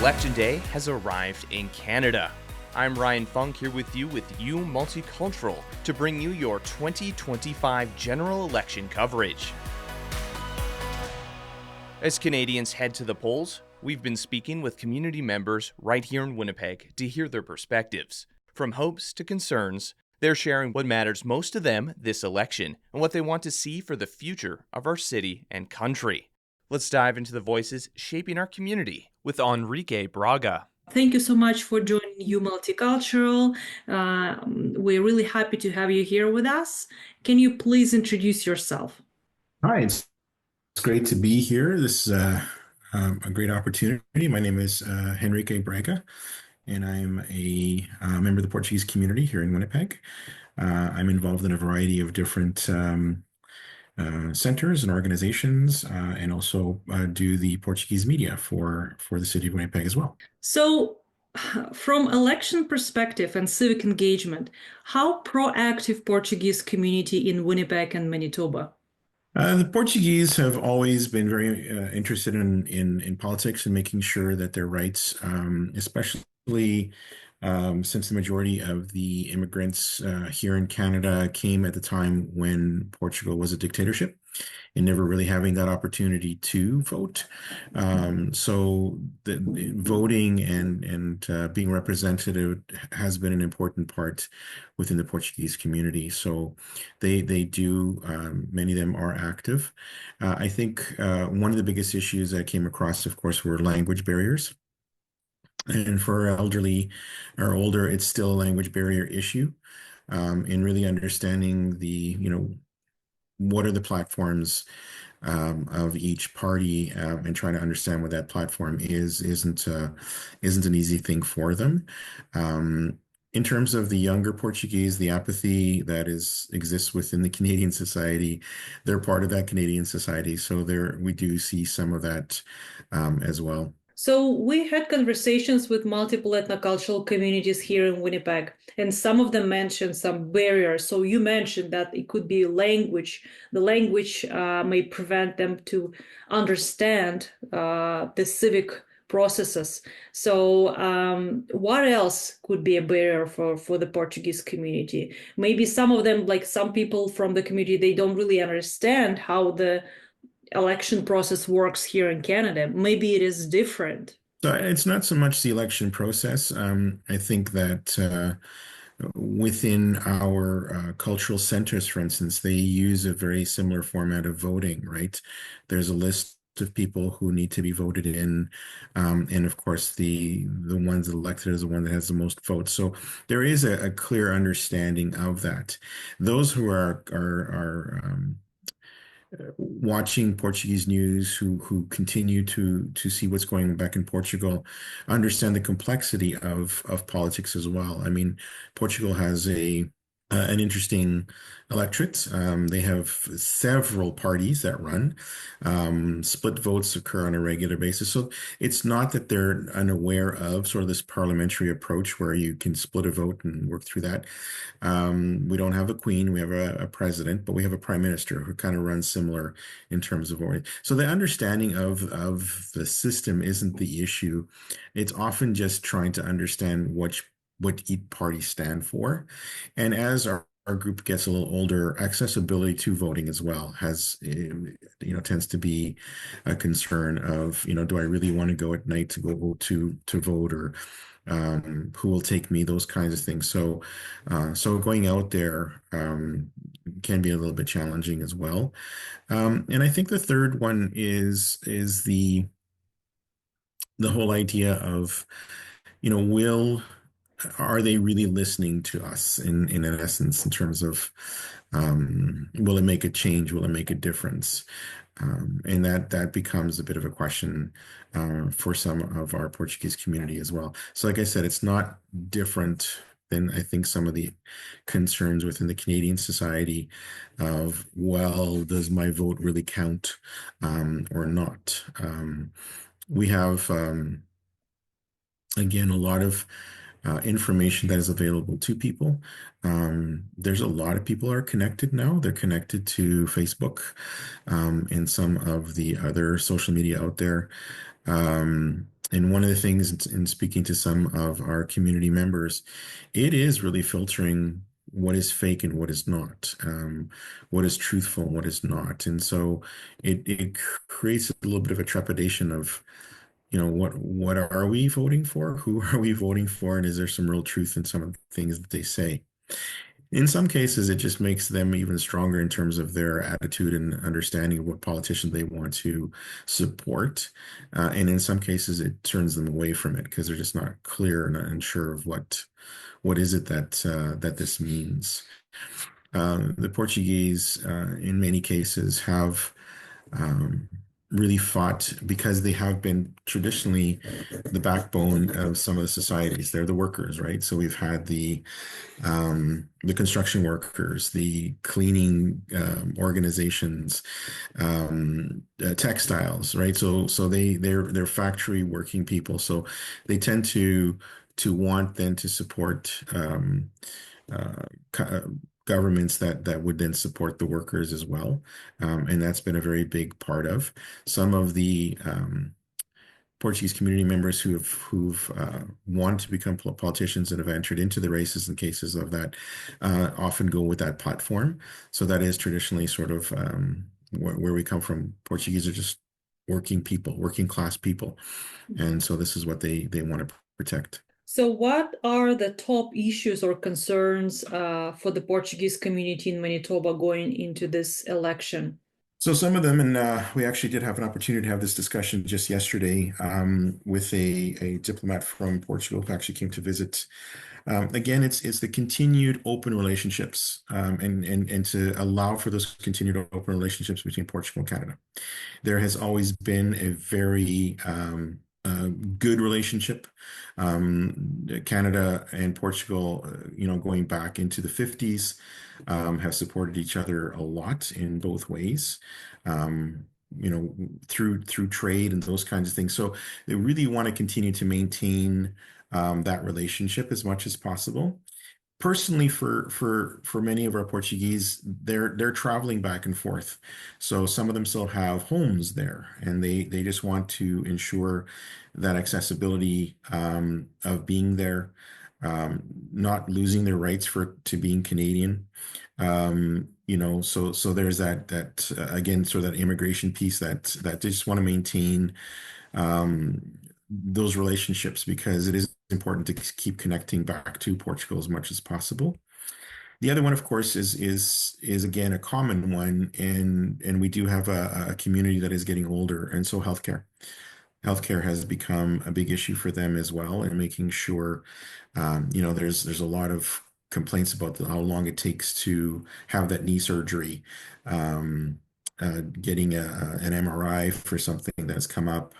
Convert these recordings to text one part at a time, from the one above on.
Election Day has arrived in Canada. I'm Ryan Funk here with you Multicultural to bring you your 2025 general election coverage. As Canadians head to the polls, we've been speaking with community members right here in Winnipeg to hear their perspectives. From hopes to concerns, they're sharing what matters most to them this election and what they want to see for the future of our city and country. Let's dive into the voices shaping our community with Henrique Braga. Thank you so much for joining Multicultural. We're really happy to have you here with us. Can you please introduce yourself? Hi, it's great to be here. This is a great opportunity. My name is Henrique Braga, and I'm a member of the Portuguese community here in Winnipeg. I'm involved in a variety of different centers and organizations, and also do the Portuguese media for the city of Winnipeg as well. So, from election perspective and civic engagement, how proactive Portuguese community in Winnipeg and Manitoba? The Portuguese have always been very interested in politics and making sure that their rights, especially since the majority of the immigrants here in Canada came at the time when Portugal was a dictatorship and never really having that opportunity to vote. So the voting and being representative has been an important part within the Portuguese community. So they do, many of them are active. I think one of the biggest issues I came across, of course, were language barriers. And for elderly or older, it's still a language barrier issue. In really understanding what are the platforms of each party, and trying to understand what that platform isn't an easy thing for them. In terms of the younger Portuguese, the apathy that exists within the Canadian society, they're part of that Canadian society. So there we do see some of that as well. So we had conversations with multiple ethnocultural communities here in Winnipeg, and some of them mentioned some barriers. So you mentioned that it could be language. The language may prevent them to understand the civic processes. So what else could be a barrier for the Portuguese community? Maybe some of them, like some people from the community, they don't really understand how the election process works here in Canada. Maybe it is different. So it's not so much the election process. I think that within our cultural centers, for instance, they use a very similar format of voting, right? There's a list of people who need to be voted in, and of course, the ones elected is the one that has the most votes. So there is a clear understanding of that. Those who are watching Portuguese news, who continue to see what's going on back in Portugal, understand the complexity of politics as well. I mean, Portugal has an interesting electorate. They have several parties that run. Split votes occur on a regular basis. So it's not that they're unaware of sort of this parliamentary approach where you can split a vote and work through that. We don't have a queen, we have a president, but we have a prime minister who kind of runs similar in terms of voting. So the understanding of the system isn't the issue. It's often just trying to understand what each party stand for. And as our group gets a little older, accessibility to voting as well tends to be a concern of, do I really want to go at night to go to vote, or who will take me, those kinds of things. So going out there can be a little bit challenging as well. And I think the third one is the whole idea of, are they really listening to us in essence, in terms of, will it make a change? Will it make a difference? And that becomes a bit of a question for some of our Portuguese community as well. So like I said, it's not different than I think some of the concerns within the Canadian society of, well, does my vote really count or not? We have, again, a lot of information that is available to people. There's a lot of people are connected now. They're connected to Facebook and some of the other social media out there. And one of the things in speaking to some of our community members, it is really filtering what is fake and what is not, what is truthful and what is not. And so it creates a little bit of a trepidation of, what are we voting for? Who are we voting for? And is there some real truth in some of the things that they say? In some cases, it just makes them even stronger in terms of their attitude and understanding of what politicians they want to support. And in some cases, it turns them away from it because they're just not clear and not unsure of what is it that this means. The Portuguese, in many cases, have um, really fought because they have been traditionally the backbone of some of the societies. They're the workers, right? So we've had the construction workers, the cleaning organizations, textiles, right? So they're factory working people. So they tend to want then to support uh, governments that would then support the workers as well, and that's been a very big part of some of the Portuguese community members who've wanted to become politicians and have entered into the races in cases of that often go with that platform. So that is traditionally sort of where we come from. Portuguese are just working people, working class people, and so this is what they want to protect. So, what are the top issues or concerns for the Portuguese community in Manitoba going into this election? So some of them, and we actually did have an opportunity to have this discussion just yesterday with a diplomat from Portugal who actually came to visit. Again, it's the continued open relationships and to allow for those continued open relationships between Portugal and Canada. There has always been a very good relationship. Canada and Portugal, going back into the 50s, have supported each other a lot in both ways. Um, through trade and those kinds of things. So they really want to continue to maintain that relationship as much as possible. Personally, for many of our Portuguese, they're traveling back and forth. So some of them still have homes there, and they just want to ensure that accessibility of being there, not losing their rights to being Canadian. So there's that again, sort of that immigration piece that they just want to maintain um, those relationships because it is important to keep connecting back to Portugal as much as possible. The other one, of course, is again a common one, and we do have a community that is getting older, and so healthcare has become a big issue for them as well, and making sure, there's a lot of complaints about how long it takes to have that knee surgery, getting an MRI for something that's come up.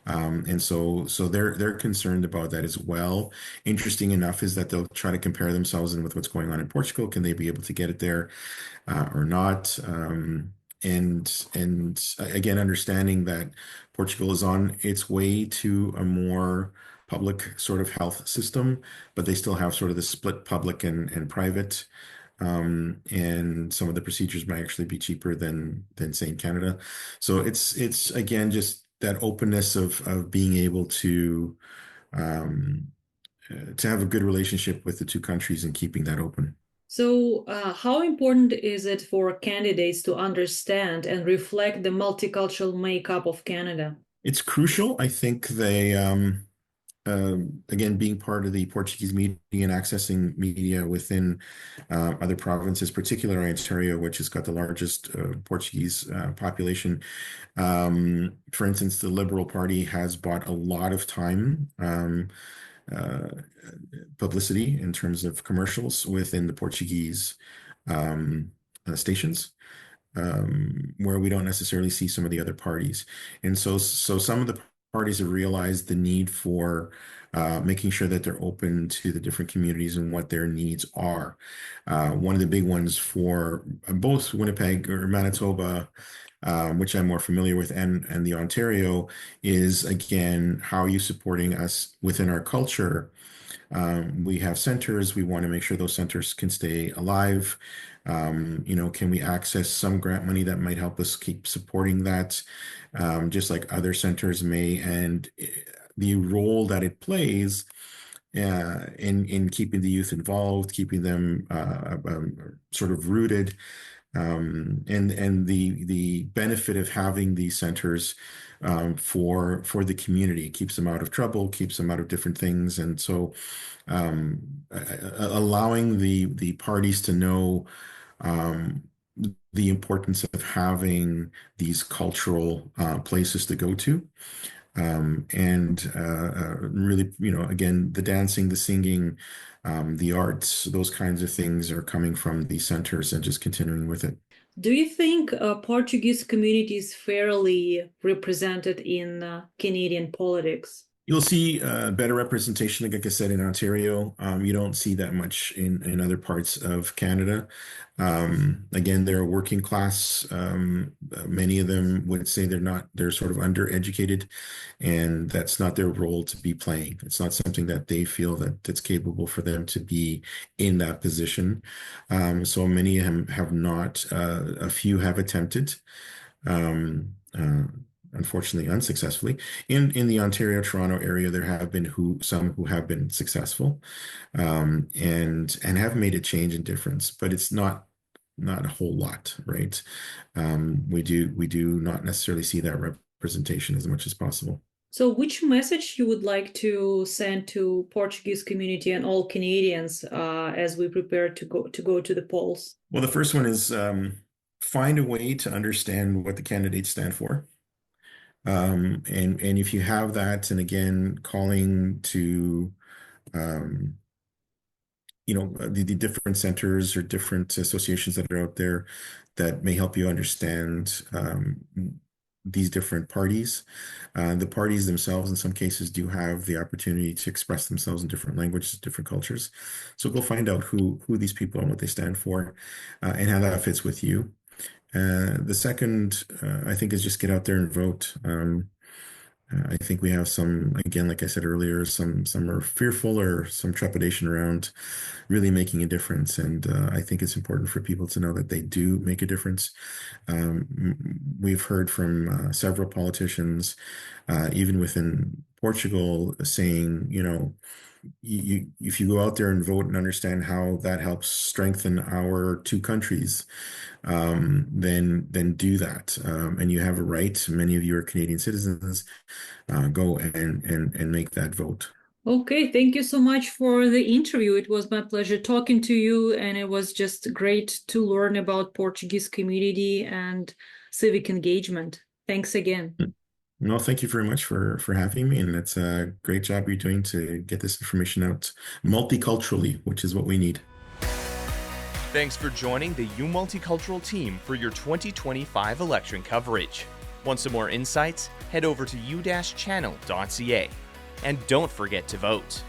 And so they're concerned about that as well. Interesting enough is that they'll try to compare themselves in with what's going on in Portugal. Can they be able to get it there or not? And again, understanding that Portugal is on its way to a more public sort of health system, but they still have sort of the split public and private. And some of the procedures might actually be cheaper than say in Canada. So it's again just that openness of being able um, to have a good relationship with the two countries and keeping that open. So, how important is it for candidates to understand and reflect the multicultural makeup of Canada? It's crucial. I think again, being part of the Portuguese media and accessing media within other provinces, particularly Ontario, which has got the largest Portuguese population. For instance, the Liberal Party has bought a lot of time. Uh, Publicity in terms of commercials within the Portuguese stations, where we don't necessarily see some of the other parties. And so some of the parties have realized the need for making sure that they're open to the different communities and what their needs are. One of the big ones for both Winnipeg or Manitoba, which I'm more familiar with, and the Ontario, is again, how are you supporting us within our culture? We have centers. We want to make sure those centers can stay alive. Can we access some grant money that might help us keep supporting that, just like other centers may? And the role that it plays in keeping the youth involved, keeping them sort of rooted, and the benefit of having these centers for the community. It keeps them out of trouble, keeps them out of different things, and so allowing the parties to know the importance of having these cultural places to go to. And really, again, the dancing, the singing, the arts, those kinds of things are coming from these centers and just continuing with it. Do you think Portuguese community is fairly represented in Canadian politics? You'll see better representation, like I said, in Ontario. You don't see that much in other parts of Canada. Again, they're working class. Many of them would say they're sort of undereducated, and that's not their role to be playing. It's not something that they feel that it's capable for them to be in that position. So many of them have not. A few have attempted. Unfortunately unsuccessfully. In the Ontario, Toronto area, there have been some who have been successful, and have made a change and difference, but it's not a whole lot, right? We do not necessarily see that representation as much as possible. So which message you would like to send to Portuguese community and all Canadians as we prepare to go to the polls? Well, the first one is find a way to understand what the candidates stand for. And if you have that, and again, calling to, the different centers or different associations that are out there that may help you understand these different parties. The parties themselves, in some cases, do have the opportunity to express themselves in different languages, different cultures. So go find out who these people are and what they stand for, and how that fits with you. The second, I think, is just get out there and vote. I think we have some, again, like I said earlier, some are fearful or some trepidation around really making a difference. And I think it's important for people to know that they do make a difference. We've heard from several politicians, even within Portugal, saying, if you go out there and vote and understand how that helps strengthen our two countries, then do that. And you have a right. Many of you are Canadian citizens. Go and make that vote. Okay, thank you so much for the interview. It was my pleasure talking to you, and it was just great to learn about Portuguese community and civic engagement. Thanks again. No, thank you very much for having me, and it's a great job you're doing to get this information out multiculturally, which is what we need. Thanks for joining the U Multicultural team for your 2025 election coverage. Want some more insights? Head over to u-channel.ca. And don't forget to vote.